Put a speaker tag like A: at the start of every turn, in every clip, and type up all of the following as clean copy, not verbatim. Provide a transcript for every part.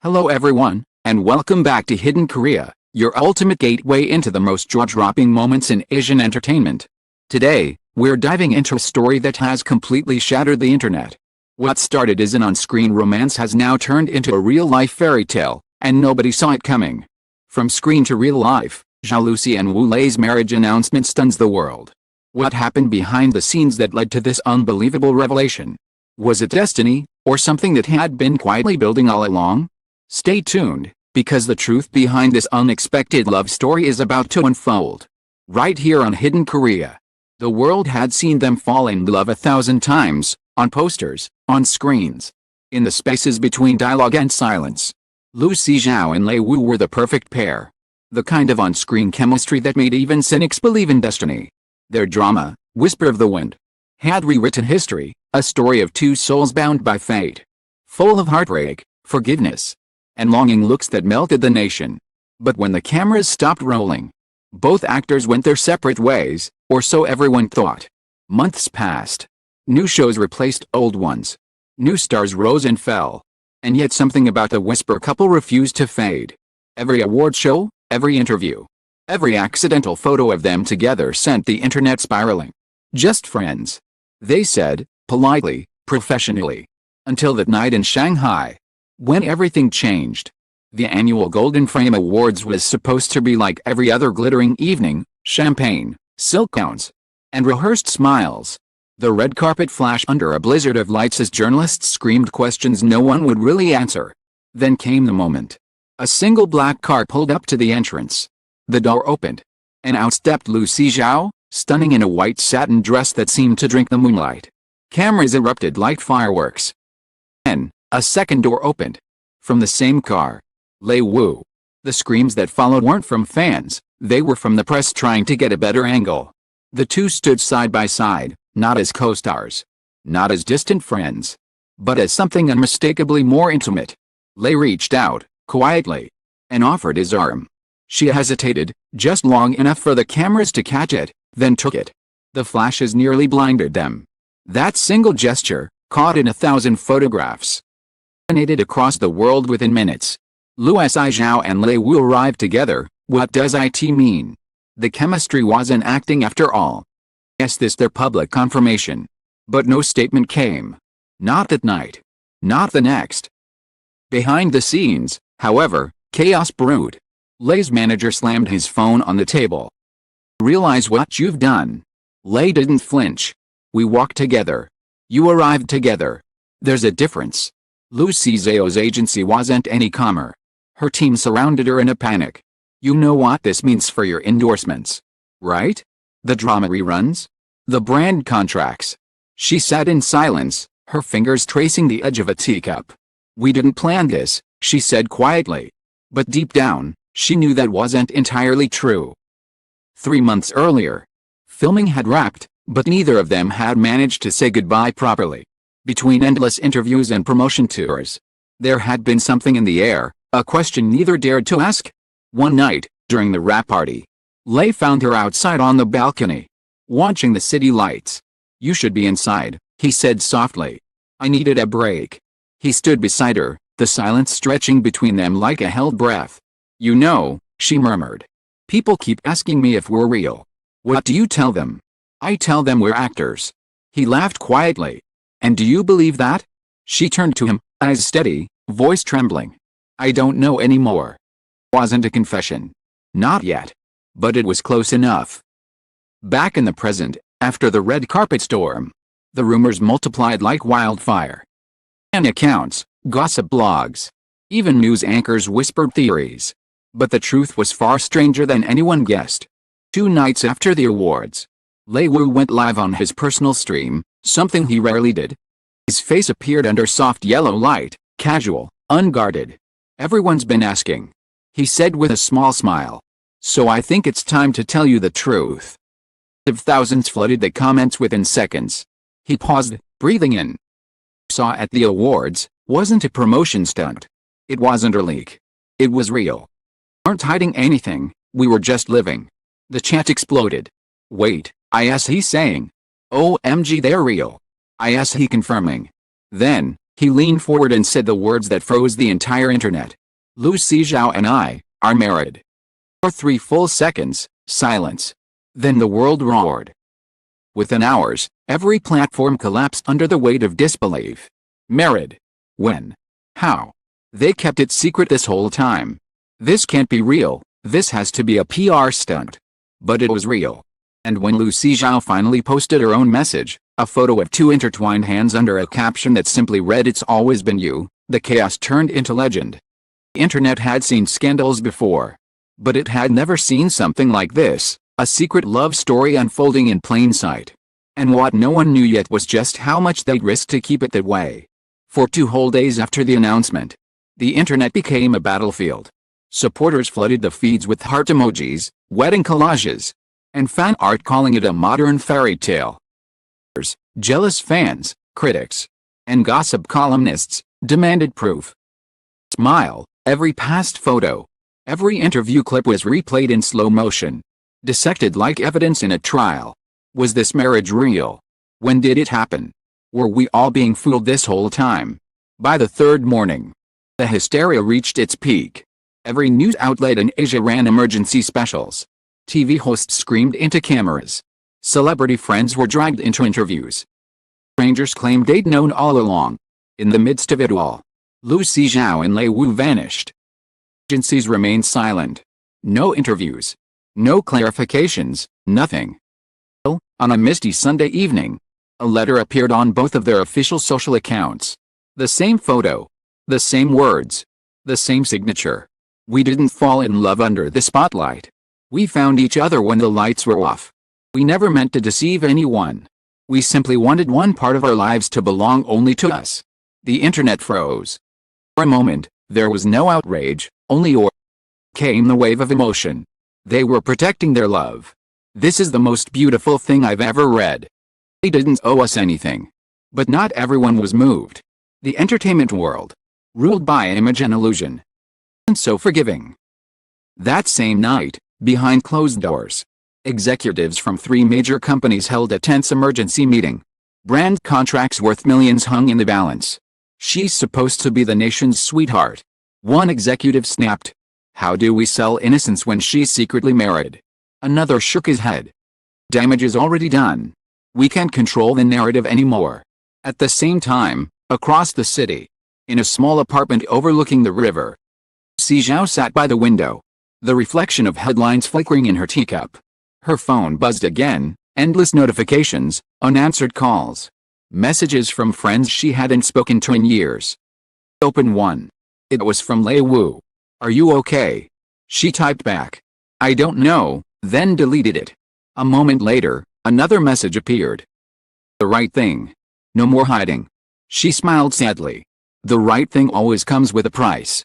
A: Hello everyone, and welcome back to Hidden Korea, your ultimate gateway into the most jaw-dropping moments in Asian entertainment. Today, we're diving into a story that has completely shattered the internet. What started as an on-screen romance has now turned into a real-life fairy tale, and nobody saw it coming. From screen to real life, Zhao Lusi and Wu Lei's marriage announcement stuns the world. What happened behind the scenes that led to this unbelievable revelation? Was it destiny, or something that had been quietly building all along? Stay tuned, because the truth behind this unexpected love story is about to unfold. Right here on Hidden Korea. The world had seen them fall in love 1,000 times, on posters, on screens, in the spaces between dialogue and silence. Lucy Zhao and Lei Wu were the perfect pair. The kind of on-screen chemistry that made even cynics believe in destiny. Their drama, Whisper of the Wind, had rewritten history, a story of two souls bound by fate. Full of heartbreak, forgiveness, and longing looks that melted the nation. But when the cameras stopped rolling, both actors went their separate ways, or so everyone thought. Months passed. New shows replaced old ones. New stars rose and fell. And yet something about the Whisper couple refused to fade. Every award show, every interview, every accidental photo of them together sent the internet spiraling. Just friends, they said, politely, professionally. Until that night in Shanghai, when everything changed. The annual Golden Frame Awards was supposed to be like every other glittering evening: champagne, silk gowns, and rehearsed smiles. The red carpet flashed under a blizzard of lights as journalists screamed questions no one would really answer. Then came the moment. A single black car pulled up to the entrance. The door opened, and out stepped Lucy Zhao, stunning in a white satin dress that seemed to drink the moonlight. Cameras erupted like fireworks. Then, a second door opened. From the same car, Lei Wu. The screams that followed weren't from fans, they were from the press trying to get a better angle. The two stood side by side, not as co-stars, not as distant friends, but as something unmistakably more intimate. Lei reached out, quietly, and offered his arm. She hesitated, just long enough for the cameras to catch it, then took it. The flashes nearly blinded them. That single gesture, caught in 1,000 photographs, resonated across the world within minutes. Lucy Zhao and Lei Wu arrived together. What does it mean? The chemistry wasn't acting after all. Yes, this their public confirmation. But no statement came. Not that night. Not the next. Behind the scenes, however, chaos brewed. Lei's manager slammed his phone on the table. Realize what you've done. Lei didn't flinch. We walked together. You arrived together. There's a difference. Lucy Zhao's agency wasn't any calmer. Her team surrounded her in a panic. You know what this means for your endorsements, right? The drama reruns? The brand contracts. She sat in silence, her fingers tracing the edge of a teacup. We didn't plan this, she said quietly. But deep down, she knew that wasn't entirely true. 3 months earlier, filming had wrapped, but neither of them had managed to say goodbye properly. Between endless interviews and promotion tours, there had been something in the air, a question neither dared to ask. One night, during the wrap party, Lei found her outside on the balcony, watching the city lights. You should be inside, he said softly. I needed a break. He stood beside her, the silence stretching between them like a held breath. You know, she murmured. People keep asking me if we're real. What do you tell them? I tell them we're actors. He laughed quietly. And do you believe that? She turned to him, eyes steady, voice trembling. I don't know anymore. Wasn't a confession. Not yet. But it was close enough. Back in the present, after the red carpet storm, the rumors multiplied like wildfire. Fan accounts, gossip blogs, even news anchors whispered theories. But the truth was far stranger than anyone guessed. 2 nights after the awards, Lei Wu went live on his personal stream, something he rarely did. His face appeared under soft yellow light, casual, unguarded. Everyone's been asking, he said with a small smile. So I think it's time to tell you the truth. Thousands flooded the comments within seconds. He paused, breathing in. Saw at the awards wasn't a promotion stunt. It wasn't a leak. It was real. Aren't hiding anything, we were just living. The chat exploded. Wait, he's saying. OMG, they're real. He confirming. Then, He leaned forward and said the words that froze the entire internet. Lusi Zhao and I are married. For 3 full seconds, silence. Then the world roared. Within hours, every platform collapsed under the weight of disbelief. Married? When? How? They kept it secret this whole time. This can't be real, this has to be a PR stunt. But it was real. And when Lusi Zhao finally posted her own message, a photo of 2 intertwined hands under a caption that simply read "It's always been you," the chaos turned into legend. The internet had seen scandals before. But it had never seen something like this, a secret love story unfolding in plain sight. And what no one knew yet was just how much they'd risked to keep it that way. For 2 whole days after the announcement, the internet became a battlefield. Supporters flooded the feeds with heart emojis, wedding collages, and fan art calling it a modern fairy tale. Jealous fans, critics, and gossip columnists demanded proof. Smile, every past photo, every interview clip was replayed in slow motion, dissected like evidence in a trial. Was this marriage real? When did it happen? Were we all being fooled this whole time? By the 3rd morning, the hysteria reached its peak. Every news outlet in Asia ran emergency specials. TV hosts screamed into cameras. Celebrity friends were dragged into interviews. Strangers claimed they'd known all along. In the midst of it all, Lusi Zhao and Lei Wu vanished. Agencies remained silent. No interviews. No clarifications, nothing. On a misty Sunday evening, a letter appeared on both of their official social accounts. The same photo. The same words. The same signature. We didn't fall in love under the spotlight. We found each other when the lights were off. We never meant to deceive anyone. We simply wanted one part of our lives to belong only to us. The internet froze. For a moment, there was no outrage, only awe. Came the wave of emotion. They were protecting their love. This is the most beautiful thing I've ever read. They didn't owe us anything. But not everyone was moved. The entertainment world, ruled by image and illusion, and so forgiving. That same night, behind closed doors, executives from 3 major companies held a tense emergency meeting. Brand contracts worth millions hung in the balance. She's supposed to be the nation's sweetheart. One executive snapped. How do we sell innocence when she's secretly married? Another shook his head. Damage is already done. We can't control the narrative anymore. At the same time, across the city, in a small apartment overlooking the river, Lusi Zhao sat by the window, the reflection of headlines flickering in her teacup. Her phone buzzed again, endless notifications, unanswered calls. Messages from friends she hadn't spoken to in years. Open one. It was from Lei Wu. Are you okay? She typed back. I don't know, then deleted it. A moment later, another message appeared. The right thing. No more hiding. She smiled sadly. The right thing always comes with a price.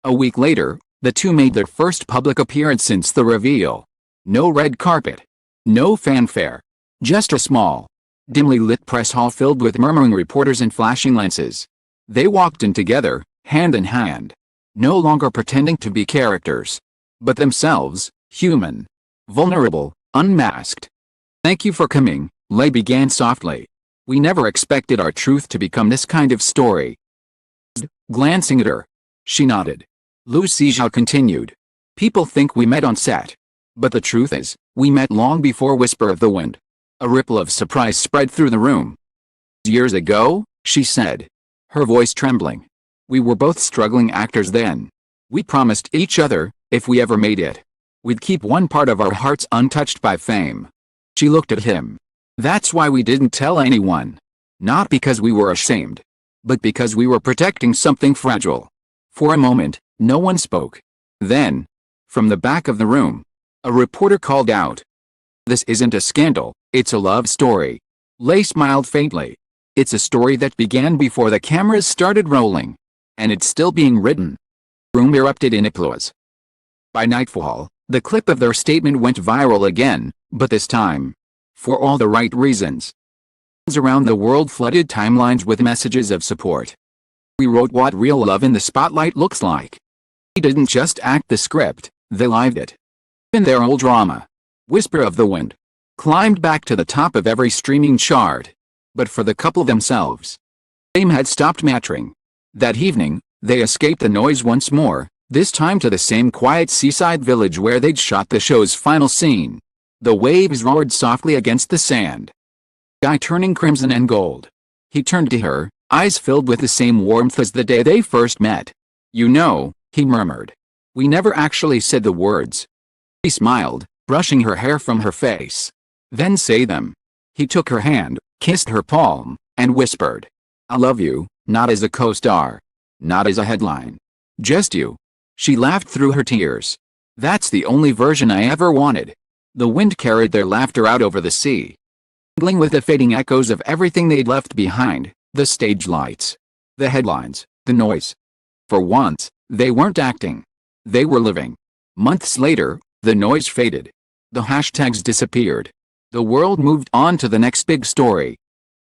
A: A week later, the two made their first public appearance since the reveal. No red carpet. No fanfare. Just a small, dimly lit press hall filled with murmuring reporters and flashing lenses. They walked in together, hand in hand. No longer pretending to be characters, but themselves, human, vulnerable, unmasked. Thank you for coming, Lei began softly. We never expected our truth to become this kind of story. Glancing at her, she nodded. Lusi Zhao continued. People think we met on set. But the truth is, we met long before Whisper of the Wind. A ripple of surprise spread through the room. Years ago, she said, her voice trembling. We were both struggling actors then. We promised each other, if we ever made it, we'd keep one part of our hearts untouched by fame. She looked at him. That's why we didn't tell anyone. Not because we were ashamed, but because we were protecting something fragile. For a moment, no one spoke. Then, from the back of the room, a reporter called out. This isn't a scandal, it's a love story. Lei smiled faintly. It's a story that began before the cameras started rolling. And it's still being written. The room erupted in applause. By nightfall, the clip of their statement went viral again, but this time, for all the right reasons. Around the world flooded timelines with messages of support. We wrote what real love in the spotlight looks like. We didn't just act the script, they lived it. In their old drama, Whisper of the Wind, climbed back to the top of every streaming chart. But for the couple themselves, Fame had stopped mattering. That evening, they escaped the noise once more, this time to the same quiet seaside village where they'd shot the show's final scene. The waves roared softly against the sand, sky turning crimson and gold. He turned to her, eyes filled with the same warmth as the day they first met. "You know," he murmured. "We never actually said the words." She smiled, brushing her hair from her face. "Then say them." He took her hand, kissed her palm, and whispered, "I love you, not as a co-star. Not as a headline. Just you." She laughed through her tears. "That's the only version I ever wanted." The wind carried their laughter out over the sea, mingling with the fading echoes of everything they'd left behind, the stage lights, the headlines, the noise. For once, they weren't acting. They were living. Months later, the noise faded. The hashtags disappeared. The world moved on to the next big story.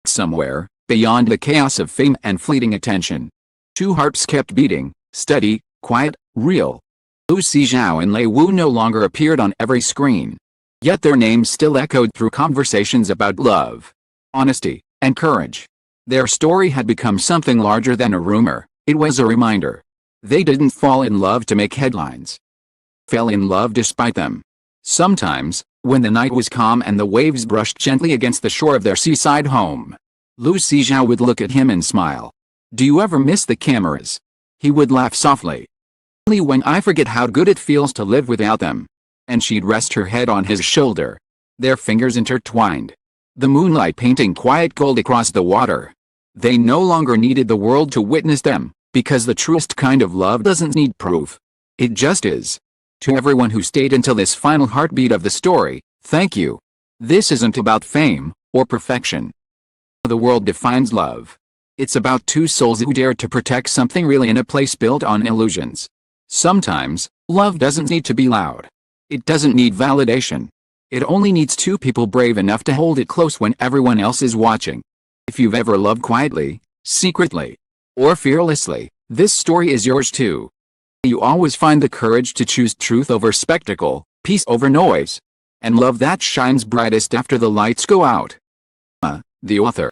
A: Somewhere, beyond the chaos of fame and fleeting attention, two hearts kept beating, steady, quiet, real. Lucy Zhao and Lei Wu no longer appeared on every screen. Yet their names still echoed through conversations about love, honesty, and courage. Their story had become something larger than a rumor. It was a reminder. They didn't fall in love to make headlines. Fell in love despite them. Sometimes, when the night was calm and the waves brushed gently against the shore of their seaside home, Lucy Zhao would look at him and smile. "Do you ever miss the cameras?" He would laugh softly. "Only when I forget how good it feels to live without them." And she'd rest her head on his shoulder. Their fingers intertwined, the moonlight painting quiet gold across the water. They no longer needed the world to witness them, because the truest kind of love doesn't need proof. It just is. To everyone who stayed until this final heartbeat of the story, thank you. This isn't about fame or perfection. The world defines love. It's about two souls who dare to protect something real in a place built on illusions. Sometimes, love doesn't need to be loud. It doesn't need validation. It only needs two people brave enough to hold it close when everyone else is watching. If you've ever loved quietly, secretly, or fearlessly, this story is yours too. You always find the courage to choose truth over spectacle, peace over noise, and love that shines brightest after the lights go out. The author.